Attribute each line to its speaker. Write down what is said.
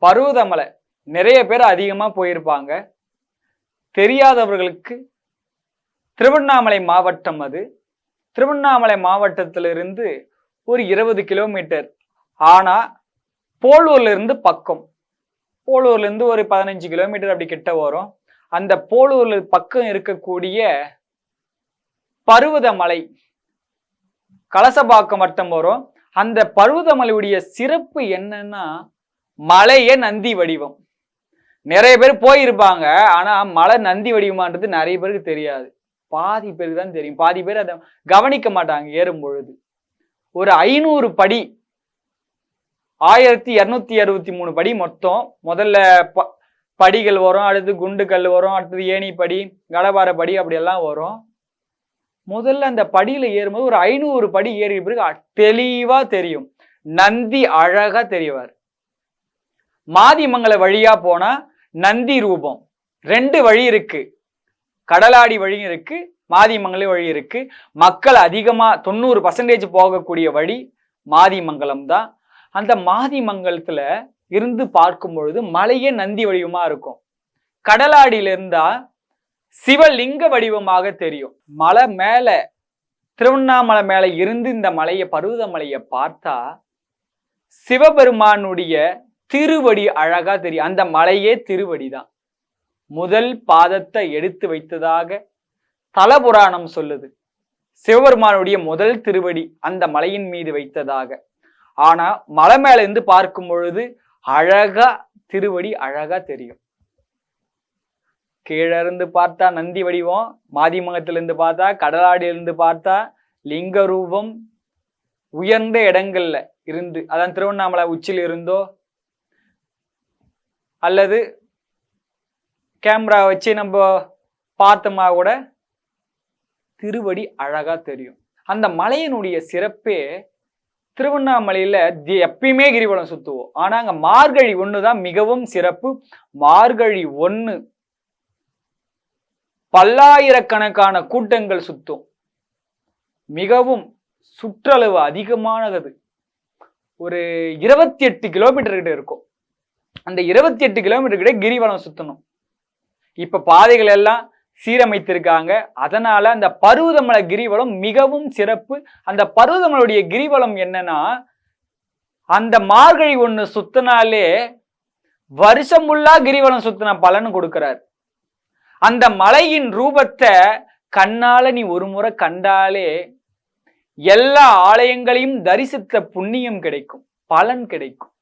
Speaker 1: பருவதமலை நிறைய பேர் அதிகமா போயிருப்பாங்க. தெரியாதவர்களுக்கு திருவண்ணாமலை மாவட்டம் அது. திருவண்ணாமலை மாவட்டத்திலிருந்து ஒரு 20 கிலோமீட்டர். ஆனா போலூர்ல இருந்து பக்கம். போலூர்ல இருந்து ஒரு 15 கிலோமீட்டர் அப்படி கிட்ட வரும். அந்த போலூர்ல பக்கம் இருக்கக்கூடிய பருவதமலை கலசபாக்கம் வட்டம் வரும். அந்த பருவதமலையுடைய சிறப்பு என்னன்னா மலையே நந்தி வடிவம். நிறைய பேர் போயிருப்பாங்க. ஆனா மலை நந்தி வடிவமான்றது நிறைய பேருக்கு தெரியாது. பாதி பேருக்கு தான் தெரியும். பாதி பேர் அதை கவனிக்க மாட்டாங்க ஏறும் பொழுது. ஒரு 500 படி 1263 படி மொத்தம். முதல்ல படிகள் வரும், அடுத்து குண்டு கல் வரும், அடுத்தது ஏணி படி, கடபார படி அப்படி எல்லாம் வரும். முதல்ல அந்த படியில ஏறும்போது ஒரு 500 படி ஏறிய பிறகு தெளிவா தெரியும். நந்தி அழகா தெரியவார். மாதிமங்கல வழியா போனா நந்தி ரூபம். 2 வழி இருக்கு. கடலாடி வழியும் இருக்கு, மாதிமங்கல வழி இருக்கு. மக்கள் அதிகமா 90% போகக்கூடிய வழி மாதிமங்கலம் தான். அந்த மாதிமங்கலத்துல இருந்து பார்க்கும் பொழுது மலையே நந்தி வடிவமா இருக்கும். கடலாடியில இருந்தா சிவலிங்க வடிவமாக தெரியும். மலை மேல திருவண்ணாமலை மேல இருந்து இந்த மலையை பருவதமலையை பார்த்தா சிவபெருமானுடைய திருவடி அழகா தெரியும். அந்த மலையே திருவடிதான். முதல் பாதத்தை எடுத்து வைத்ததாக தலபுராணம் சொல்லுது. சிவபெருமானுடைய முதல் திருவடி அந்த மலையின் மீது வைத்ததாக. ஆனா மலை மேல இருந்து பார்க்கும் பொழுது அழகா திருவடி அழகா தெரியும். கீழே இருந்து பார்த்தா நந்தி வடிவம், மாதிமங்கலத்திலிருந்து பார்த்தா, கடலாடியிலிருந்து பார்த்தா லிங்க ரூபம். உயர்ந்த இடங்கள்ல இருந்து, அதான் திருவண்ணாமலை உச்சியில் இருந்தோ அல்லது கேமரா வச்சு நம்ம பார்த்தோமா கூட திருவடி அழகா தெரியும். அந்த மலையினுடைய சிறப்பே திருவண்ணாமலையில எப்பயுமே கிரிவலம் சுத்துவோம். ஆனா அங்க மார்கழி 1 தான் மிகவும் சிறப்பு. மார்கழி 1 பல்லாயிரக்கணக்கான கூட்டங்கள் சுத்தும். மிகவும் சுற்றளவு அதிகமானது. ஒரு 28 கிலோமீட்டர் கிட்ட இருக்கும். அந்த 28 கிலோமீட்டர் கிட்ட கிரிவலம் சுத்தணும். இப்ப பாதைகள் எல்லாம் சீரமைத்திருக்காங்க. அதனால அந்த பருவதமலை கிரிவலம் மிகவும் சிறப்பு. அந்த பருவதமலையுடைய கிரிவலம் என்னன்னா, அந்த மார்கழி 1 சுத்தினாலே வருஷம் ஃபுல்லா கிரிவலம் சுத்தின பலன் கொடுக்கிறார். அந்த மலையின் ரூபத்தை கண்ணால நீ ஒரு முறை கண்டாலே எல்லா ஆலயங்களையும் தரிசித்த புண்ணியம் கிடைக்கும், பலன் கிடைக்கும்.